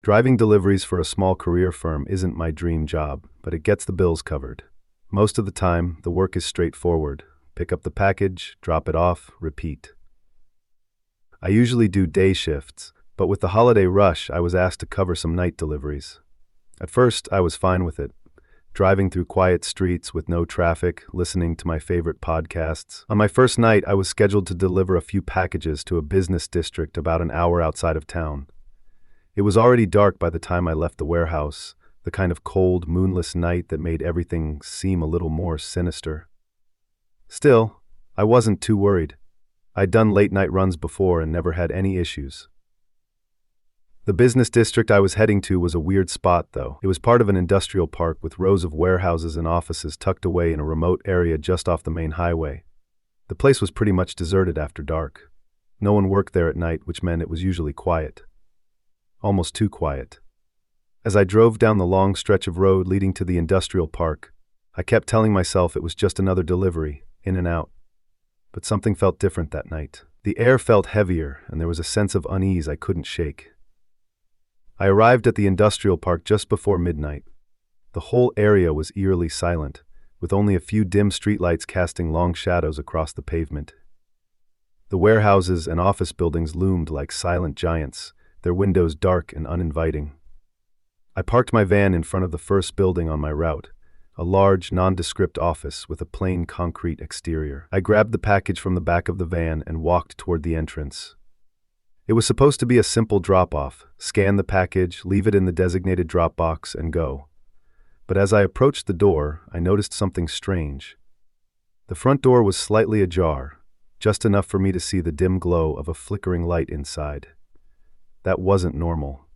Driving deliveries for a small career firm isn't my dream job, but it gets the bills covered. Most of the time, the work is straightforward. Pick up the package, drop it off, repeat. I usually do day shifts, but with the holiday rush, I was asked to cover some night deliveries. At first, I was fine with it, driving through quiet streets with no traffic, listening to my favorite podcasts. On my first night, I was scheduled to deliver a few packages to a business district about an hour outside of town. It was already dark by the time I left the warehouse, the kind of cold, moonless night that made everything seem a little more sinister. Still, I wasn't too worried. I'd done late-night runs before and never had any issues. The business district I was heading to was a weird spot, though. It was part of an industrial park with rows of warehouses and offices tucked away in a remote area just off the main highway. The place was pretty much deserted after dark. No one worked there at night, which meant it was usually quiet. Almost too quiet. As I drove down the long stretch of road leading to the industrial park, I kept telling myself it was just another delivery, in and out. But something felt different that night. The air felt heavier, and there was a sense of unease I couldn't shake. I arrived at the industrial park just before midnight. The whole area was eerily silent, with only a few dim streetlights casting long shadows across the pavement. The warehouses and office buildings loomed like silent giants, their windows dark and uninviting. I parked my van in front of the first building on my route, a large, nondescript office with a plain concrete exterior. I grabbed the package from the back of the van and walked toward the entrance. It was supposed to be a simple drop-off, scan the package, leave it in the designated drop box, and go. But as I approached the door, I noticed something strange. The front door was slightly ajar, just enough for me to see the dim glow of a flickering light inside. That wasn't normal.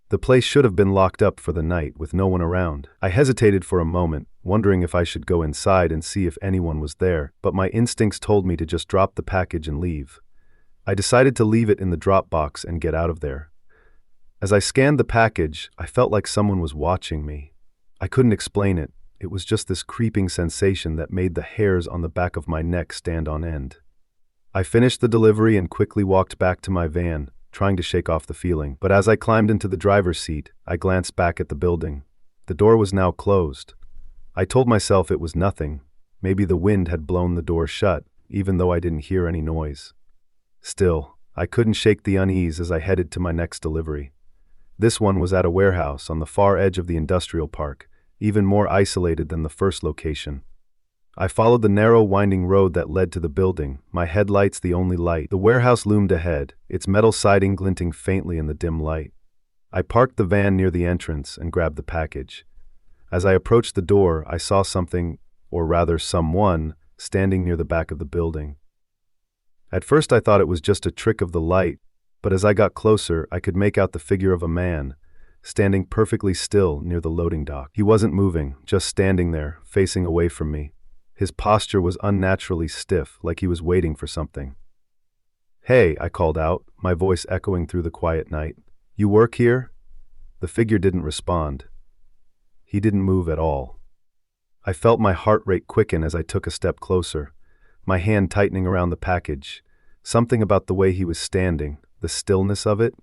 The place should have been locked up for the night with no one around. I hesitated for a moment, wondering if I should go inside and see if anyone was there, but my instincts told me to just drop the package and leave. I decided to leave it in the drop box and get out of there. As I scanned the package, I felt like someone was watching me. I couldn't explain it. It was just this creeping sensation that made the hairs on the back of my neck stand on end. I finished the delivery and quickly walked back to my van, trying to shake off the feeling. But as I climbed into the driver's seat, I glanced back at the building. The door was now closed. I told myself it was nothing. Maybe the wind had blown the door shut, even though I didn't hear any noise. Still, I couldn't shake the unease as I headed to my next delivery. This one was at a warehouse on the far edge of the industrial park, even more isolated than the first location. I followed the narrow, winding road that led to the building, my headlights the only light. The warehouse loomed ahead, its metal siding glinting faintly in the dim light. I parked the van near the entrance and grabbed the package. As I approached the door, I saw something, or rather someone, standing near the back of the building. At first I thought it was just a trick of the light, but as I got closer, I could make out the figure of a man, standing perfectly still near the loading dock. He wasn't moving, just standing there, facing away from me. His posture was unnaturally stiff, like he was waiting for something. "Hey," I called out, my voice echoing through the quiet night. "You work here?" The figure didn't respond. He didn't move at all. I felt my heart rate quicken as I took a step closer, my hand tightening around the package. Something about the way he was standing, the stillness of it,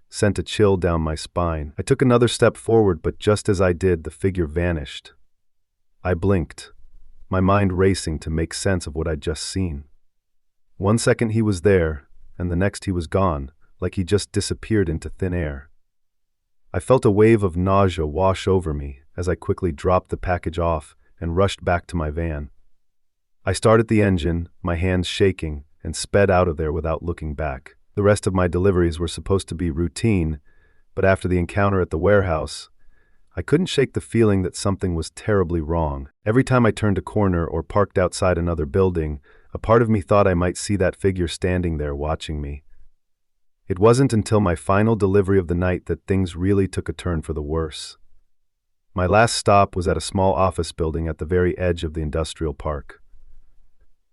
sent a chill down my spine. I took another step forward, but just as I did, the figure vanished. I blinked, my mind racing to make sense of what I'd just seen. 1 second he was there, and the next he was gone, like he just disappeared into thin air. I felt a wave of nausea wash over me as I quickly dropped the package off and rushed back to my van. I started the engine, my hands shaking, and sped out of there without looking back. The rest of my deliveries were supposed to be routine, but after the encounter at the warehouse, I couldn't shake the feeling that something was terribly wrong. Every time I turned a corner or parked outside another building, a part of me thought I might see that figure standing there watching me. It wasn't until my final delivery of the night that things really took a turn for the worse. My last stop was at a small office building at the very edge of the industrial park.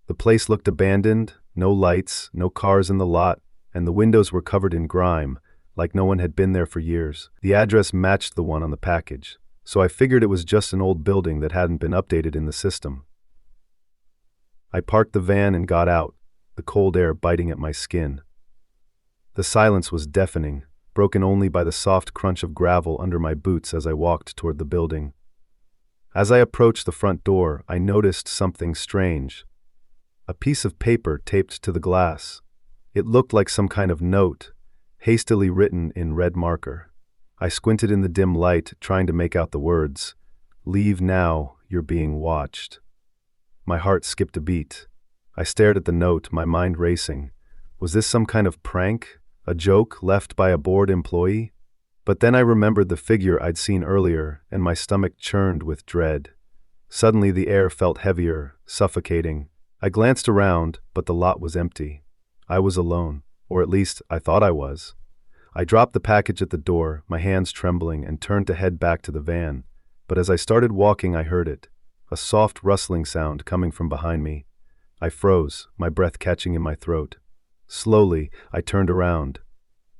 The place looked abandoned, no lights, no cars in the lot, and the windows were covered in grime, like no one had been there for years. The address matched the one on the package, so I figured it was just an old building that hadn't been updated in the system. I parked the van and got out, the cold air biting at my skin. The silence was deafening, broken only by the soft crunch of gravel under my boots as I walked toward the building. As I approached the front door, I noticed something strange. A piece of paper taped to the glass. It looked like some kind of note, hastily written in red marker. I squinted in the dim light, trying to make out the words, "Leave now, you're being watched." My heart skipped a beat. I stared at the note, my mind racing. Was this some kind of prank? A joke left by a bored employee? But then I remembered the figure I'd seen earlier, and my stomach churned with dread. Suddenly the air felt heavier, suffocating. I glanced around, but the lot was empty. I was alone, or at least I thought I was. I dropped the package at the door, my hands trembling, and turned to head back to the van. But as I started walking, I heard it. A soft rustling sound coming from behind me. I froze, my breath catching in my throat. Slowly, I turned around.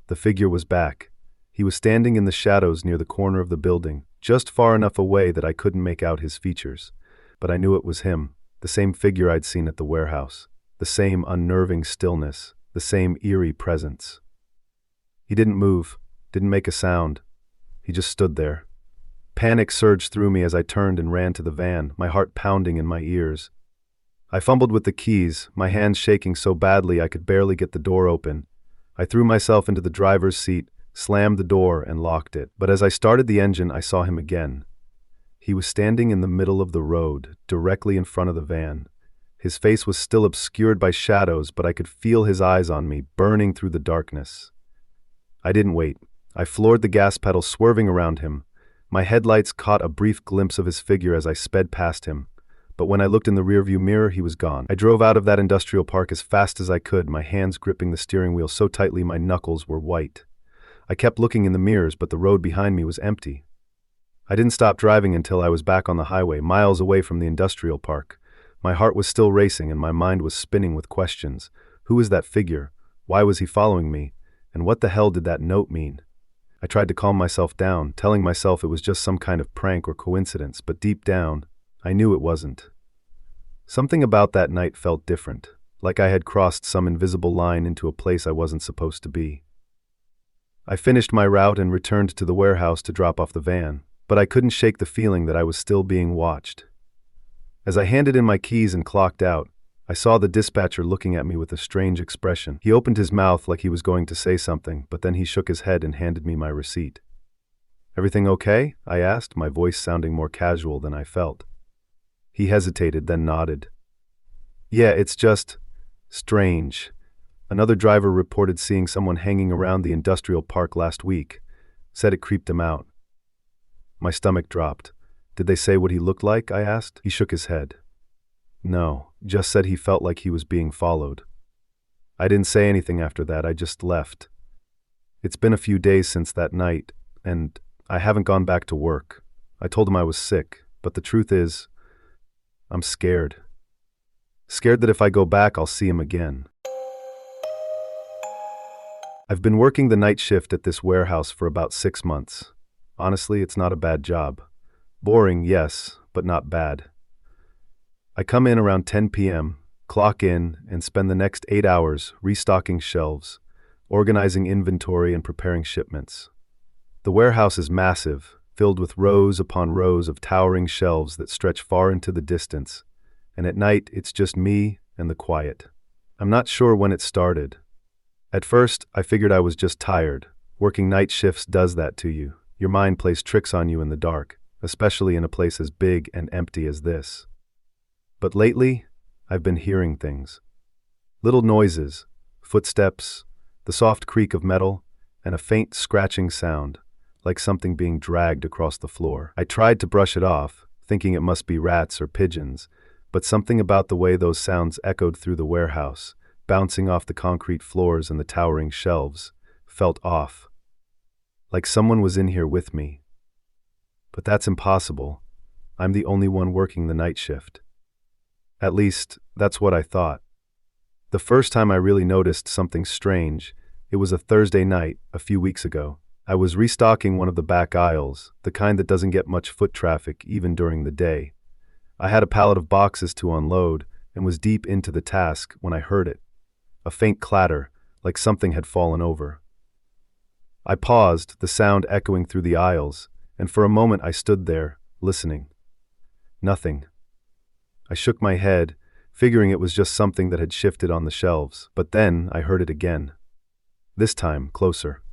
The figure was back. He was standing in the shadows near the corner of the building, just far enough away that I couldn't make out his features. But I knew it was him, the same figure I'd seen at the warehouse, the same unnerving stillness, the same eerie presence. He didn't move, didn't make a sound. He just stood there. Panic surged through me as I turned and ran to the van, my heart pounding in my ears. I fumbled with the keys, my hands shaking so badly I could barely get the door open. I threw myself into the driver's seat, slammed the door, and locked it. But as I started the engine, I saw him again. He was standing in the middle of the road, directly in front of the van. His face was still obscured by shadows, but I could feel his eyes on me, burning through the darkness. I didn't wait. I floored the gas pedal, swerving around him. My headlights caught a brief glimpse of his figure as I sped past him. But when I looked in the rearview mirror, he was gone. I drove out of that industrial park as fast as I could, my hands gripping the steering wheel so tightly my knuckles were white. I kept looking in the mirrors, but the road behind me was empty. I didn't stop driving until I was back on the highway, miles away from the industrial park. My heart was still racing and my mind was spinning with questions. Who was that figure? Why was he following me? And what the hell did that note mean? I tried to calm myself down, telling myself it was just some kind of prank or coincidence, but deep down, I knew it wasn't. Something about that night felt different, like I had crossed some invisible line into a place I wasn't supposed to be. I finished my route and returned to the warehouse to drop off the van, but I couldn't shake the feeling that I was still being watched. As I handed in my keys and clocked out, I saw the dispatcher looking at me with a strange expression. He opened his mouth like he was going to say something, but then he shook his head and handed me my receipt. "Everything okay?" I asked, my voice sounding more casual than I felt. He hesitated, then nodded. "Yeah, it's just strange. Another driver reported seeing someone hanging around the industrial park last week. Said it creeped him out." My stomach dropped. "Did they say what he looked like?" I asked. He shook his head. "No, just said he felt like he was being followed." I didn't say anything after that, I just left. It's been a few days since that night, and I haven't gone back to work. I told him I was sick, but the truth is, I'm scared. Scared that if I go back, I'll see him again. I've been working the night shift at this warehouse for about 6 months. Honestly, it's not a bad job. Boring, yes, but not bad. I come in around 10 p.m., clock in, and spend the next 8 hours restocking shelves, organizing inventory, and preparing shipments. The warehouse is massive, filled with rows upon rows of towering shelves that stretch far into the distance, and at night it's just me and the quiet. I'm not sure when it started. At first, I figured I was just tired. Working night shifts does that to you. Your mind plays tricks on you in the dark, especially in a place as big and empty as this. But lately, I've been hearing things. Little noises, footsteps, the soft creak of metal, and a faint scratching sound, like something being dragged across the floor. I tried to brush it off, thinking it must be rats or pigeons, but something about the way those sounds echoed through the warehouse, bouncing off the concrete floors and the towering shelves, felt off. Like someone was in here with me. But that's impossible. I'm the only one working the night shift. At least, that's what I thought. The first time I really noticed something strange, it was a Thursday night, a few weeks ago. I was restocking one of the back aisles, the kind that doesn't get much foot traffic even during the day. I had a pallet of boxes to unload and was deep into the task when I heard it. A faint clatter, like something had fallen over. I paused, the sound echoing through the aisles, and for a moment I stood there, listening. Nothing. I shook my head, figuring it was just something that had shifted on the shelves, but then I heard it again. This time, closer.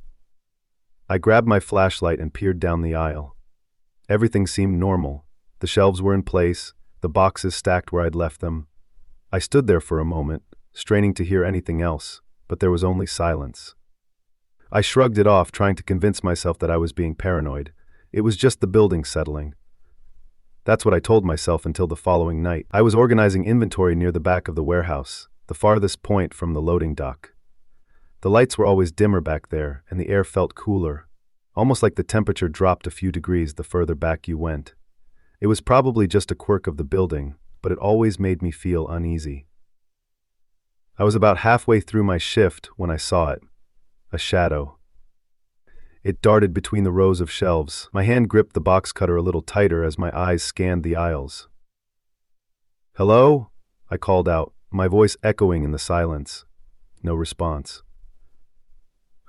I grabbed my flashlight and peered down the aisle. Everything seemed normal. The shelves were in place, the boxes stacked where I'd left them. I stood there for a moment, straining to hear anything else, but there was only silence. I shrugged it off, trying to convince myself that I was being paranoid. It was just the building settling. That's what I told myself until the following night. I was organizing inventory near the back of the warehouse, the farthest point from the loading dock. The lights were always dimmer back there, and the air felt cooler, almost like the temperature dropped a few degrees the further back you went. It was probably just a quirk of the building, but it always made me feel uneasy. I was about halfway through my shift when I saw it. A shadow. It darted between the rows of shelves. My hand gripped the box cutter a little tighter as my eyes scanned the aisles. "Hello?" I called out, my voice echoing in the silence. No response.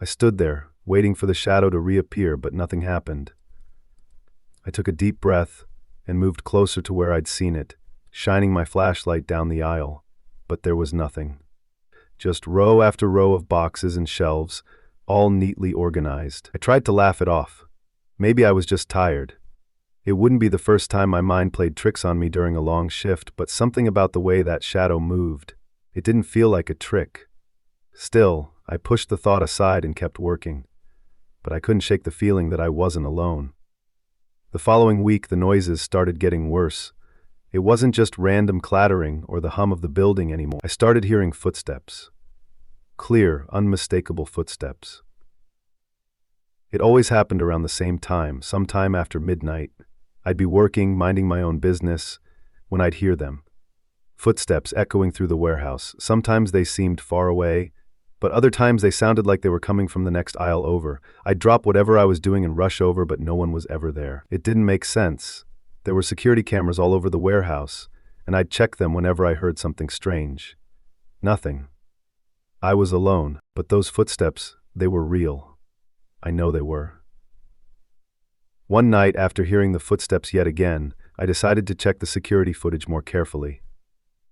I stood there, waiting for the shadow to reappear, but nothing happened. I took a deep breath and moved closer to where I'd seen it, shining my flashlight down the aisle, but there was nothing. Just row after row of boxes and shelves, all neatly organized. I tried to laugh it off. Maybe I was just tired. It wouldn't be the first time my mind played tricks on me during a long shift, but something about the way that shadow moved. It didn't feel like a trick. Still, I pushed the thought aside and kept working. But I couldn't shake the feeling that I wasn't alone. The following week, the noises started getting worse. It wasn't just random clattering or the hum of the building anymore. I started hearing footsteps. Clear, unmistakable footsteps. It always happened around the same time, sometime after midnight. I'd be working, minding my own business, when I'd hear them. Footsteps echoing through the warehouse. Sometimes they seemed far away, but other times they sounded like they were coming from the next aisle over. I'd drop whatever I was doing and rush over, but no one was ever there. It didn't make sense. There were security cameras all over the warehouse, and I'd check them whenever I heard something strange. Nothing. I was alone, but those footsteps, they were real. I know they were. One night, after hearing the footsteps yet again, I decided to check the security footage more carefully.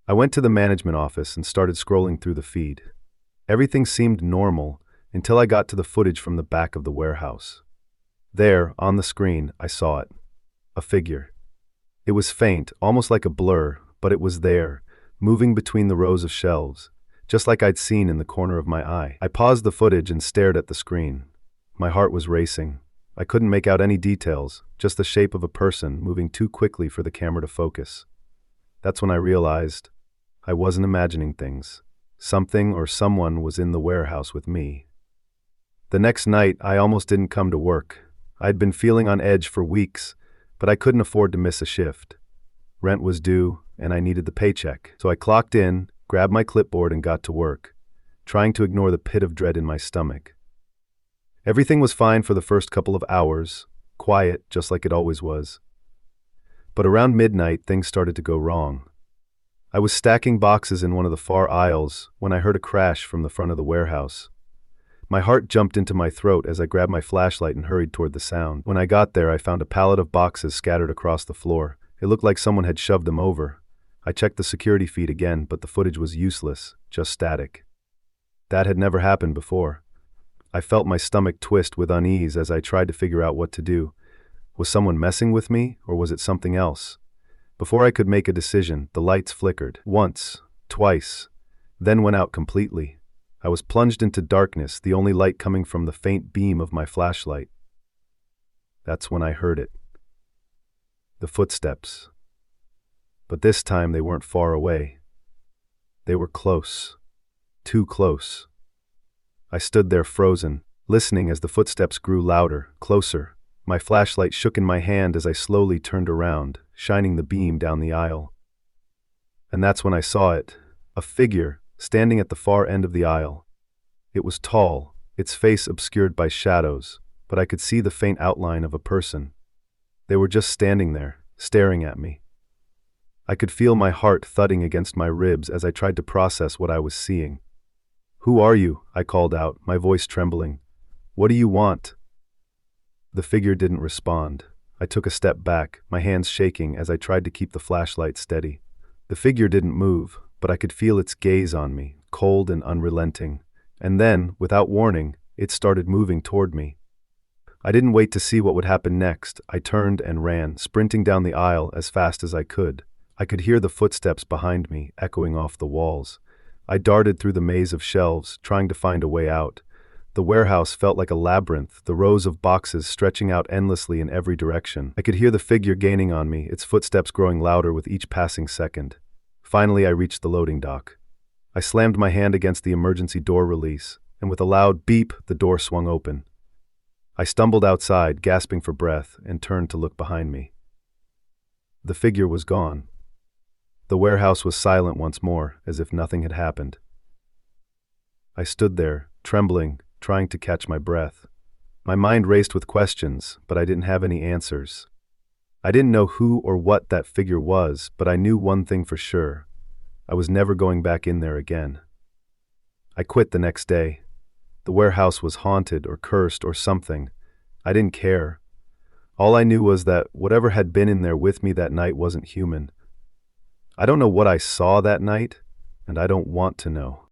I went to the management office and started scrolling through the feed. Everything seemed normal until I got to the footage from the back of the warehouse. There, on the screen, I saw it. A figure. It was faint, almost like a blur, but it was there, moving between the rows of shelves, just like I'd seen in the corner of my eye. I paused the footage and stared at the screen. My heart was racing. I couldn't make out any details, just the shape of a person moving too quickly for the camera to focus. That's when I realized I wasn't imagining things. Something or someone was in the warehouse with me. The next night, I almost didn't come to work. I'd been feeling on edge for weeks, but I couldn't afford to miss a shift. Rent was due, and I needed the paycheck. So I clocked in, grabbed my clipboard, and got to work, trying to ignore the pit of dread in my stomach. Everything was fine for the first couple of hours, quiet, just like it always was. But around midnight, things started to go wrong. I was stacking boxes in one of the far aisles when I heard a crash from the front of the warehouse. My heart jumped into my throat as I grabbed my flashlight and hurried toward the sound. When I got there, I found a pallet of boxes scattered across the floor. It looked like someone had shoved them over. I checked the security feed again, but the footage was useless, just static. That had never happened before. I felt my stomach twist with unease as I tried to figure out what to do. Was someone messing with me, or was it something else? Before I could make a decision, the lights flickered. Once, twice, then went out completely. I was plunged into darkness, the only light coming from the faint beam of my flashlight. That's when I heard it. The footsteps. But this time they weren't far away. They were close. Too close. I stood there frozen, listening as the footsteps grew louder, closer. My flashlight shook in my hand as I slowly turned around, shining the beam down the aisle. And that's when I saw it, a figure standing at the far end of the aisle. It was tall, its face obscured by shadows, but I could see the faint outline of a person. They were just standing there, staring at me. I could feel my heart thudding against my ribs as I tried to process what I was seeing. "Who are you?" I called out, my voice trembling. What do you want?" The figure didn't respond. I took a step back, my hands shaking as I tried to keep the flashlight steady. The figure didn't move, but I could feel its gaze on me, cold and unrelenting. And then, without warning, it started moving toward me. I didn't wait to see what would happen next. I turned and ran, sprinting down the aisle as fast as I could. I could hear the footsteps behind me, echoing off the walls. I darted through the maze of shelves, trying to find a way out. The warehouse felt like a labyrinth, the rows of boxes stretching out endlessly in every direction. I could hear the figure gaining on me, its footsteps growing louder with each passing second. Finally, I reached the loading dock. I slammed my hand against the emergency door release, and with a loud beep, the door swung open. I stumbled outside, gasping for breath, and turned to look behind me. The figure was gone. The warehouse was silent once more, as if nothing had happened. I stood there, trembling, trying to catch my breath. My mind raced with questions, but I didn't have any answers. I didn't know who or what that figure was, but I knew one thing for sure. I was never going back in there again. I quit the next day. The warehouse was haunted or cursed or something. I didn't care. All I knew was that whatever had been in there with me that night wasn't human. I don't know what I saw that night, and I don't want to know.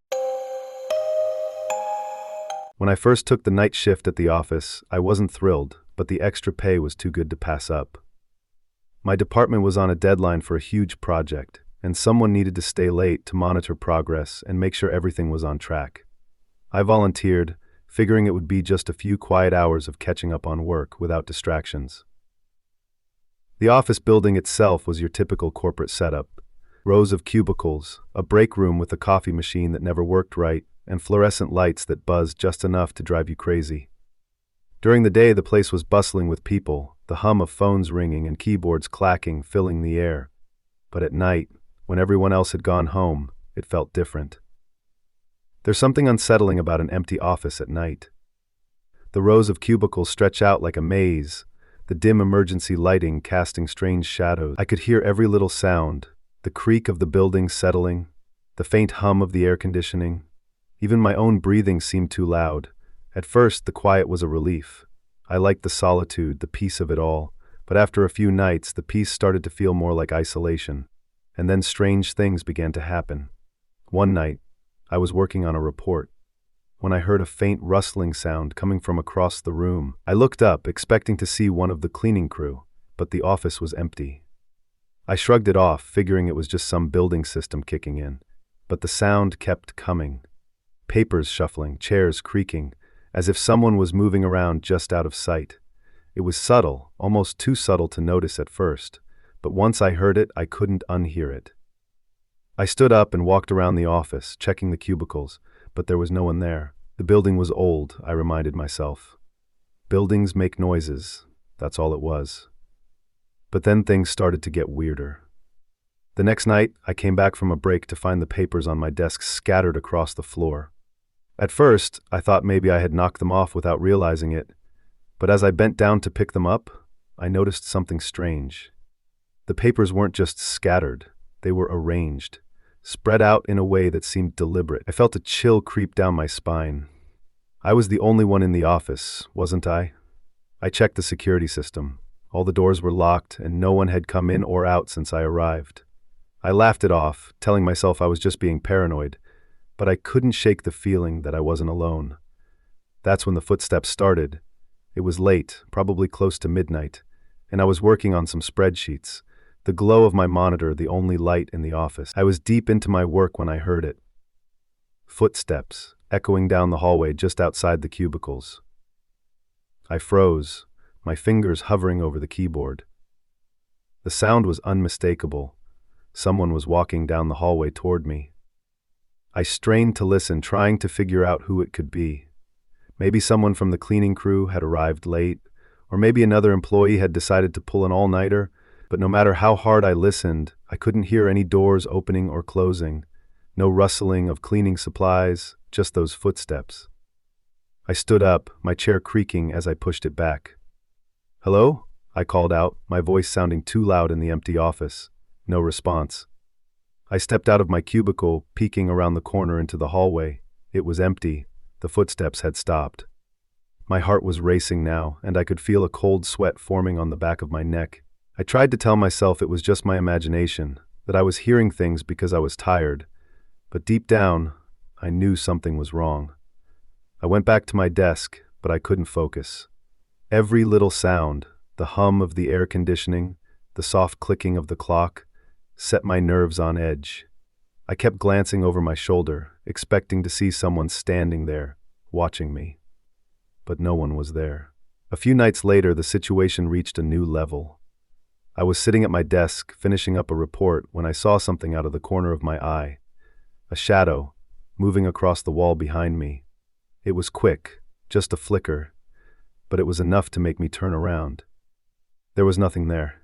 When I first took the night shift at the office, I wasn't thrilled, but the extra pay was too good to pass up. My department was on a deadline for a huge project, and someone needed to stay late to monitor progress and make sure everything was on track. I volunteered, figuring it would be just a few quiet hours of catching up on work without distractions. The office building itself was your typical corporate setup. Rows of cubicles, a break room with a coffee machine that never worked right, and fluorescent lights that buzzed just enough to drive you crazy. During the day, the place was bustling with people, the hum of phones ringing and keyboards clacking filling the air. But at night, when everyone else had gone home, it felt different. There's something unsettling about an empty office at night. The rows of cubicles stretch out like a maze, the dim emergency lighting casting strange shadows. I could hear every little sound, the creak of the building settling, the faint hum of the air conditioning. Even my own breathing seemed too loud. At first, the quiet was a relief. I liked the solitude, the peace of it all, but after a few nights, the peace started to feel more like isolation. And then strange things began to happen. One night, I was working on a report when I heard a faint rustling sound coming from across the room. I looked up, expecting to see one of the cleaning crew, but the office was empty. I shrugged it off, figuring it was just some building system kicking in, but the sound kept coming. Papers shuffling, chairs creaking, as if someone was moving around just out of sight. It was subtle, almost too subtle to notice at first, but once I heard it, I couldn't unhear it. I stood up and walked around the office, checking the cubicles, but there was no one there. The building was old, I reminded myself. Buildings make noises, that's all it was. But then things started to get weirder. The next night, I came back from a break to find the papers on my desk scattered across the floor. At first, I thought maybe I had knocked them off without realizing it, but as I bent down to pick them up, I noticed something strange. The papers weren't just scattered, they were arranged, spread out in a way that seemed deliberate. I felt a chill creep down my spine. I was the only one in the office, wasn't I? I checked the security system. All the doors were locked, and no one had come in or out since I arrived. I laughed it off, telling myself I was just being paranoid, but I couldn't shake the feeling that I wasn't alone. That's when the footsteps started. It was late, probably close to midnight, and I was working on some spreadsheets, the glow of my monitor the only light in the office. I was deep into my work when I heard it. Footsteps, echoing down the hallway just outside the cubicles. I froze, my fingers hovering over the keyboard. The sound was unmistakable. Someone was walking down the hallway toward me. I strained to listen, trying to figure out who it could be. Maybe someone from the cleaning crew had arrived late, or maybe another employee had decided to pull an all-nighter, but no matter how hard I listened, I couldn't hear any doors opening or closing, no rustling of cleaning supplies, just those footsteps. I stood up, my chair creaking as I pushed it back. "Hello?" I called out, my voice sounding too loud in the empty office. No response. I stepped out of my cubicle, peeking around the corner into the hallway. It was empty. The footsteps had stopped. My heart was racing now, and I could feel a cold sweat forming on the back of my neck. I tried to tell myself it was just my imagination, that I was hearing things because I was tired, but deep down, I knew something was wrong. I went back to my desk, but I couldn't focus. Every little sound, the hum of the air conditioning, the soft clicking of the clock, set my nerves on edge. I kept glancing over my shoulder, expecting to see someone standing there, watching me. But no one was there. A few nights later, the situation reached a new level. I was sitting at my desk, finishing up a report, when I saw something out of the corner of my eye. A shadow, moving across the wall behind me. It was quick, just a flicker, but it was enough to make me turn around. There was nothing there.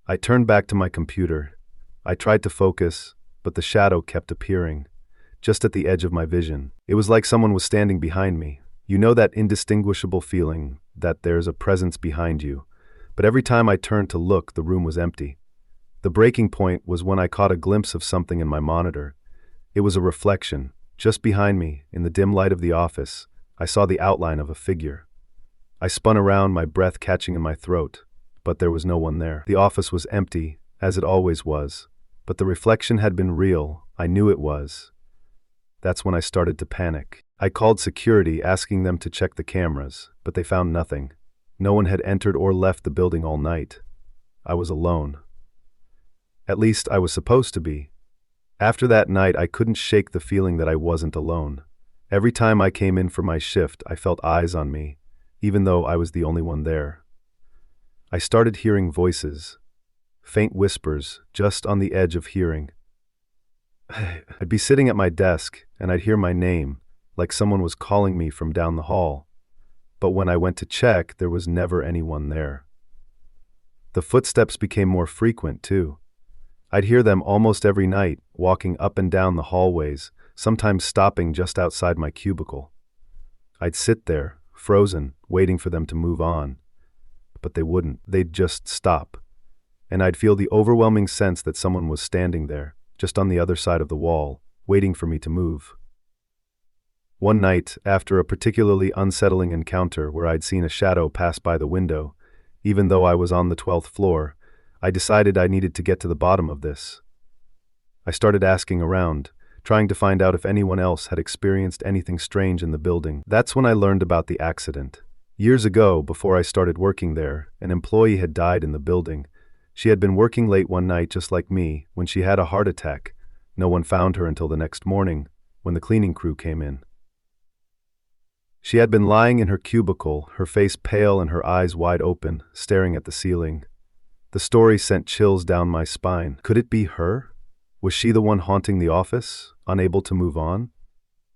I turned back to my computer. I tried to focus, but the shadow kept appearing, just at the edge of my vision. It was like someone was standing behind me. You know that indistinguishable feeling that there's a presence behind you, but every time I turned to look, the room was empty. The breaking point was when I caught a glimpse of something in my monitor. It was a reflection. Just behind me, in the dim light of the office, I saw the outline of a figure. I spun around, my breath catching in my throat, but there was no one there. The office was empty, as it always was, but the reflection had been real. I knew it was. That's when I started to panic. I called security, asking them to check the cameras, but they found nothing. No one had entered or left the building all night. I was alone. At least I was supposed to be. After that night, I couldn't shake the feeling that I wasn't alone. Every time I came in for my shift, I felt eyes on me, even though I was the only one there. I started hearing voices, faint whispers, just on the edge of hearing. I'd be sitting at my desk, and I'd hear my name, like someone was calling me from down the hall. But when I went to check, there was never anyone there. The footsteps became more frequent, too. I'd hear them almost every night, walking up and down the hallways, sometimes stopping just outside my cubicle. I'd sit there, frozen, waiting for them to move on. But they wouldn't. They'd just stop. And I'd feel the overwhelming sense that someone was standing there, just on the other side of the wall, waiting for me to move. One night, after a particularly unsettling encounter where I'd seen a shadow pass by the window, even though I was on the 12th floor, I decided I needed to get to the bottom of this. I started asking around, trying to find out if anyone else had experienced anything strange in the building. That's when I learned about the accident. Years ago, before I started working there, an employee had died in the building. She had been working late one night just like me when she had a heart attack. No one found her until the next morning, when the cleaning crew came in. She had been lying in her cubicle, her face pale and her eyes wide open, staring at the ceiling. The story sent chills down my spine. Could it be her? Was she the one haunting the office, unable to move on?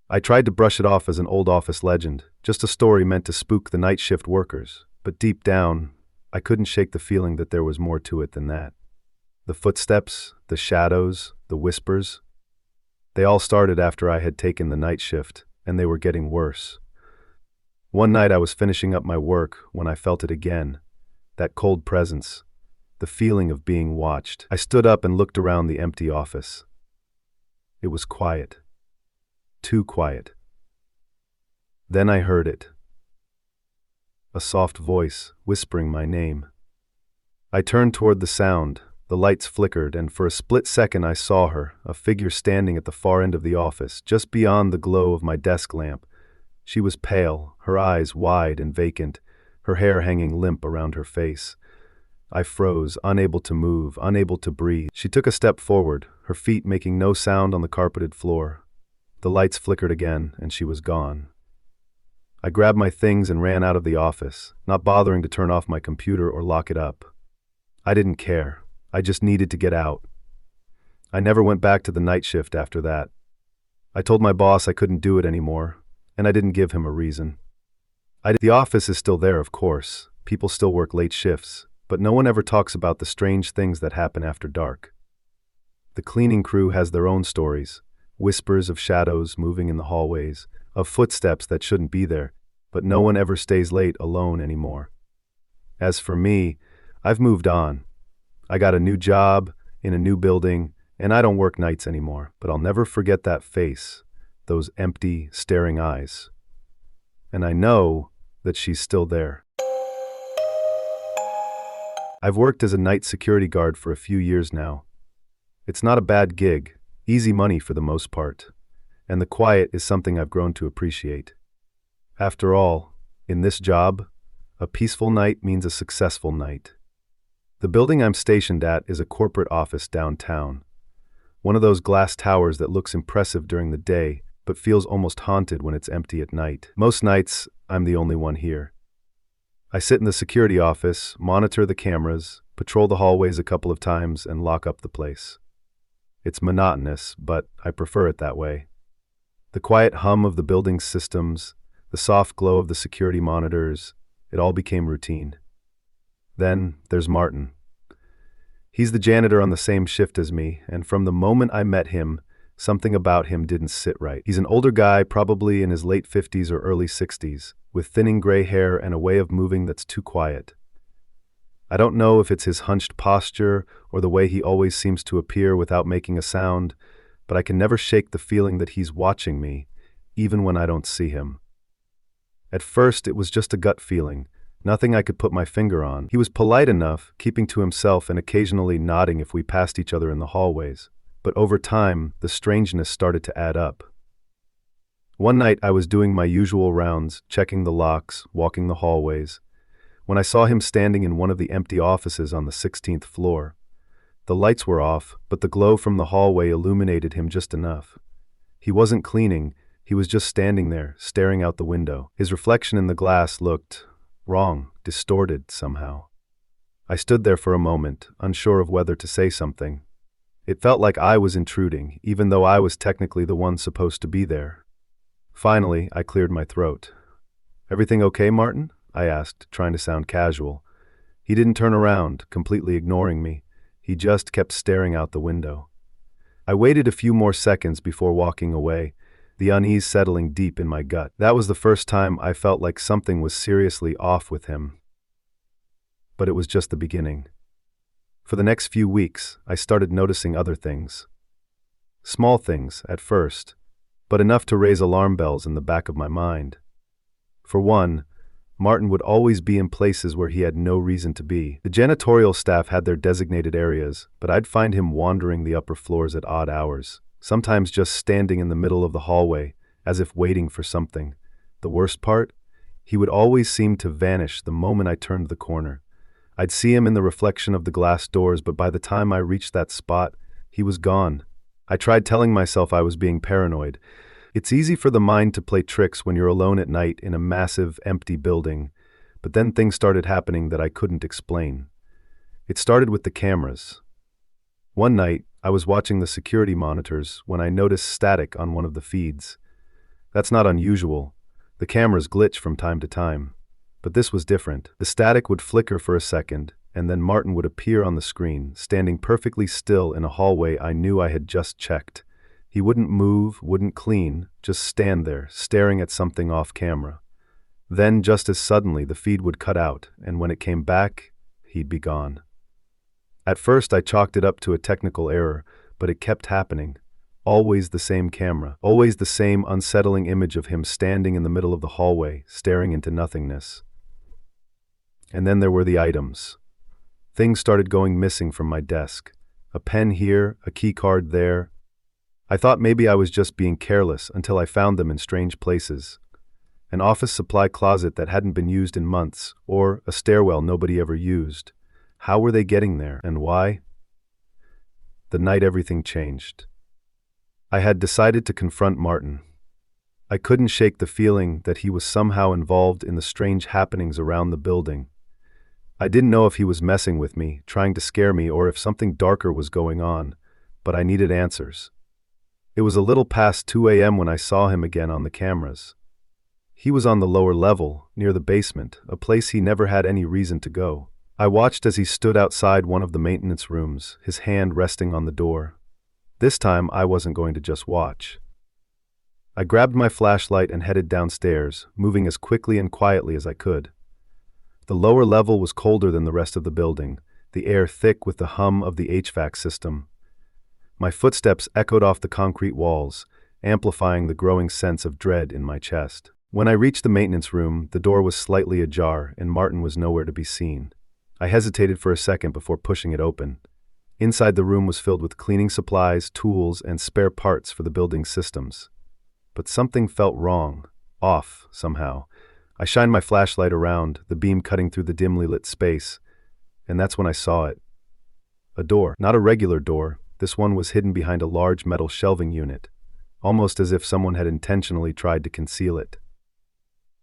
I tried to brush it off as an old office legend, just a story meant to spook the night shift workers, but deep down, I couldn't shake the feeling that there was more to it than that. The footsteps, the shadows, the whispers, they all started after I had taken the night shift, and they were getting worse. One night I was finishing up my work when I felt it again, that cold presence, the feeling of being watched. I stood up and looked around the empty office. It was quiet. Too quiet. Then I heard it. A soft voice whispering my name. I turned toward the sound. The lights flickered, and for a split second I saw her, a figure standing at the far end of the office, just beyond the glow of my desk lamp. She was pale, her eyes wide and vacant, her hair hanging limp around her face. I froze, unable to move, unable to breathe. She took a step forward, her feet making no sound on the carpeted floor. The lights flickered again, and she was gone. I grabbed my things and ran out of the office, not bothering to turn off my computer or lock it up. I didn't care. I just needed to get out. I never went back to the night shift after that. I told my boss I couldn't do it anymore, and I didn't give him a reason. The office is still there, of course. People still work late shifts, but no one ever talks about the strange things that happen after dark. The cleaning crew has their own stories, whispers of shadows moving in the hallways, of footsteps that shouldn't be there, but no one ever stays late alone anymore. As for me, I've moved on. I got a new job, in a new building, and I don't work nights anymore, but I'll never forget that face, those empty, staring eyes. And I know that she's still there. I've worked as a night security guard for a few years now. It's not a bad gig, easy money for the most part, and the quiet is something I've grown to appreciate. After all, in this job, a peaceful night means a successful night. The building I'm stationed at is a corporate office downtown. One of those glass towers that looks impressive during the day, but feels almost haunted when it's empty at night. Most nights, I'm the only one here. I sit in the security office, monitor the cameras, patrol the hallways a couple of times, and lock up the place. It's monotonous, but I prefer it that way. The quiet hum of the building's systems, the soft glow of the security monitors, it all became routine. Then there's Martin. He's the janitor on the same shift as me, and from the moment I met him, something about him didn't sit right. He's an older guy, probably in his late 50s or early 60s, with thinning gray hair and a way of moving that's too quiet. I don't know if it's his hunched posture or the way he always seems to appear without making a sound, but I can never shake the feeling that he's watching me, even when I don't see him. At first, it was just a gut feeling, nothing I could put my finger on. He was polite enough, keeping to himself and occasionally nodding if we passed each other in the hallways. But over time, the strangeness started to add up. One night I was doing my usual rounds, checking the locks, walking the hallways, when I saw him standing in one of the empty offices on the 16th floor. The lights were off, but the glow from the hallway illuminated him just enough. He wasn't cleaning, he was just standing there, staring out the window. His reflection in the glass looked wrong, distorted somehow. I stood there for a moment, unsure of whether to say something. It felt like I was intruding, even though I was technically the one supposed to be there. Finally, I cleared my throat. "Everything okay, Martin?" I asked, trying to sound casual. He didn't turn around, completely ignoring me. He just kept staring out the window. I waited a few more seconds before walking away, the unease settling deep in my gut. That was the first time I felt like something was seriously off with him. But it was just the beginning. For the next few weeks, I started noticing other things. Small things, at first, but enough to raise alarm bells in the back of my mind. For one, Martin would always be in places where he had no reason to be. The janitorial staff had their designated areas, but I'd find him wandering the upper floors at odd hours, sometimes just standing in the middle of the hallway, as if waiting for something. The worst part? He would always seem to vanish the moment I turned the corner. I'd see him in the reflection of the glass doors, but by the time I reached that spot, he was gone. I tried telling myself I was being paranoid. It's easy for the mind to play tricks when you're alone at night in a massive, empty building, but then things started happening that I couldn't explain. It started with the cameras. One night, I was watching the security monitors when I noticed static on one of the feeds. That's not unusual. The cameras glitch from time to time. But this was different. The static would flicker for a second, and then Martin would appear on the screen, standing perfectly still in a hallway I knew I had just checked. He wouldn't move, wouldn't clean, just stand there, staring at something off camera. Then, just as suddenly, the feed would cut out, and when it came back, he'd be gone. At first, I chalked it up to a technical error, but it kept happening. Always the same camera, always the same unsettling image of him standing in the middle of the hallway, staring into nothingness. And then there were the items. Things started going missing from my desk. A pen here, a key card there. I thought maybe I was just being careless until I found them in strange places. An office supply closet that hadn't been used in months, or a stairwell nobody ever used. How were they getting there, and why? The night everything changed. I had decided to confront Martin. I couldn't shake the feeling that he was somehow involved in the strange happenings around the building. I didn't know if he was messing with me, trying to scare me, or if something darker was going on, but I needed answers. It was a little past 2 a.m. when I saw him again on the cameras. He was on the lower level, near the basement, a place he never had any reason to go. I watched as he stood outside one of the maintenance rooms, his hand resting on the door. This time, I wasn't going to just watch. I grabbed my flashlight and headed downstairs, moving as quickly and quietly as I could. The lower level was colder than the rest of the building, the air thick with the hum of the HVAC system. My footsteps echoed off the concrete walls, amplifying the growing sense of dread in my chest. When I reached the maintenance room, the door was slightly ajar and Martin was nowhere to be seen. I hesitated for a second before pushing it open. Inside the room was filled with cleaning supplies, tools, and spare parts for the building's systems. But something felt wrong, off, somehow. I shined my flashlight around, the beam cutting through the dimly lit space, and that's when I saw it. A door. Not a regular door. This one was hidden behind a large metal shelving unit, almost as if someone had intentionally tried to conceal it.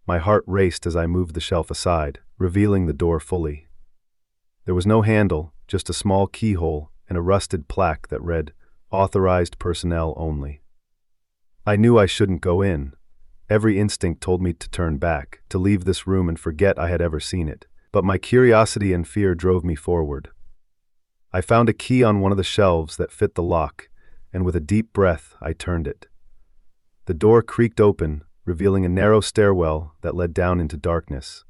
My heart raced as I moved the shelf aside, revealing the door fully. There was no handle, just a small keyhole and a rusted plaque that read, "Authorized personnel only." I knew I shouldn't go in. Every instinct told me to turn back, to leave this room and forget I had ever seen it. But my curiosity and fear drove me forward. I found a key on one of the shelves that fit the lock, and with a deep breath, I turned it. The door creaked open, revealing a narrow stairwell that led down into darkness.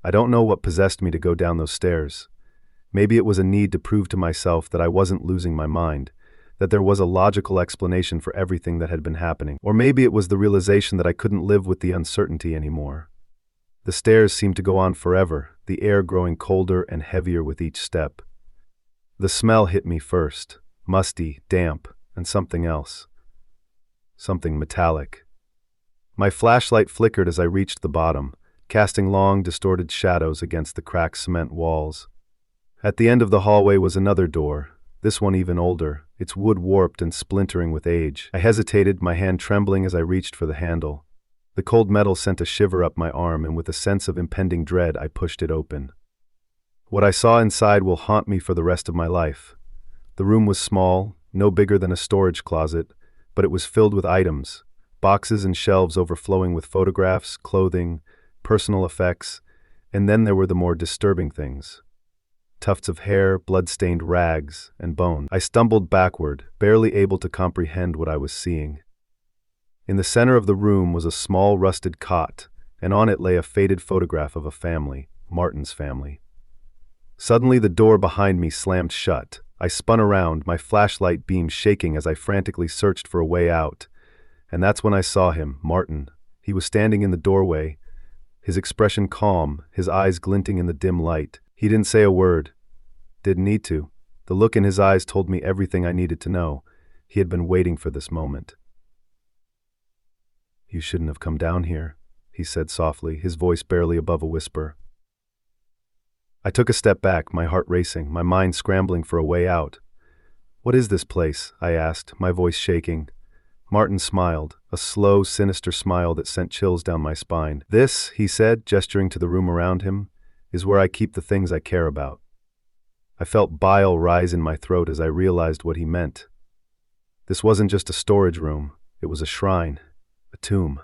I don't know what possessed me to go down those stairs. Maybe it was a need to prove to myself that I wasn't losing my mind, that there was a logical explanation for everything that had been happening. Or maybe it was the realization that I couldn't live with the uncertainty anymore. The stairs seemed to go on forever, the air growing colder and heavier with each step. The smell hit me first, musty, damp, and something else. Something metallic. My flashlight flickered as I reached the bottom, casting long, distorted shadows against the cracked cement walls. At the end of the hallway was another door, this one even older, its wood warped and splintering with age. I hesitated, my hand trembling as I reached for the handle. The cold metal sent a shiver up my arm, and with a sense of impending dread, I pushed it open. What I saw inside will haunt me for the rest of my life. The room was small, no bigger than a storage closet, but it was filled with items, boxes and shelves overflowing with photographs, clothing, personal effects, and then there were the more disturbing things. Tufts of hair, blood-stained rags, and bone. I stumbled backward, barely able to comprehend what I was seeing. In the center of the room was a small rusted cot, and on it lay a faded photograph of a family, Martin's family. Suddenly the door behind me slammed shut. I spun around, my flashlight beam shaking as I frantically searched for a way out. And that's when I saw him, Martin. He was standing in the doorway, his expression calm, his eyes glinting in the dim light. He didn't say a word. Didn't need to. The look in his eyes told me everything I needed to know. He had been waiting for this moment. "You shouldn't have come down here," he said softly, his voice barely above a whisper. I took a step back, my heart racing, my mind scrambling for a way out. "What is this place?" I asked, my voice shaking. Martin smiled, a slow, sinister smile that sent chills down my spine. "This," he said, gesturing to the room around him, "is where I keep the things I care about." I felt bile rise in my throat as I realized what he meant. This wasn't just a storage room, it was a shrine, a tomb.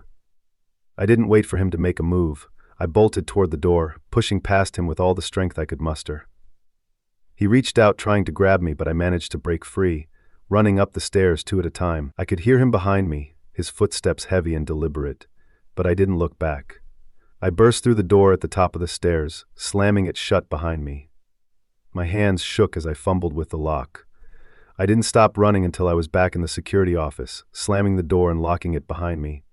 I didn't wait for him to make a move. I bolted toward the door, pushing past him with all the strength I could muster. He reached out trying to grab me, but I managed to break free, running up the stairs 2 at a time. I could hear him behind me, his footsteps heavy and deliberate, but I didn't look back. I burst through the door at the top of the stairs, slamming it shut behind me. My hands shook as I fumbled with the lock. I didn't stop running until I was back in the security office, slamming the door and locking it behind me.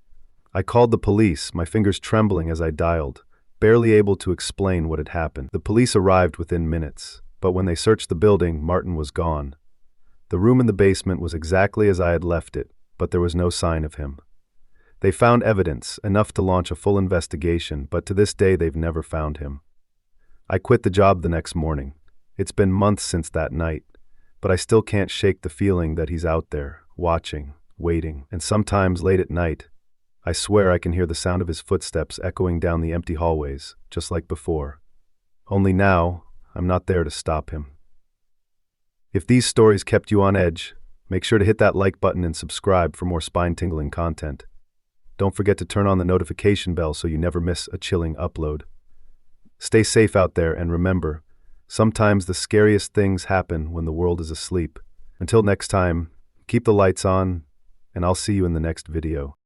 I called the police, my fingers trembling as I dialed, barely able to explain what had happened. The police arrived within minutes, but when they searched the building, Martin was gone. The room in the basement was exactly as I had left it, but there was no sign of him. They found evidence, enough to launch a full investigation, but to this day they've never found him. I quit the job the next morning. It's been months since that night, but I still can't shake the feeling that he's out there, watching, waiting, and sometimes late at night, I swear I can hear the sound of his footsteps echoing down the empty hallways, just like before. Only now, I'm not there to stop him. If these stories kept you on edge, make sure to hit that like button and subscribe for more spine-tingling content. Don't forget to turn on the notification bell so you never miss a chilling upload. Stay safe out there, and remember, sometimes the scariest things happen when the world is asleep. Until next time, keep the lights on, and I'll see you in the next video.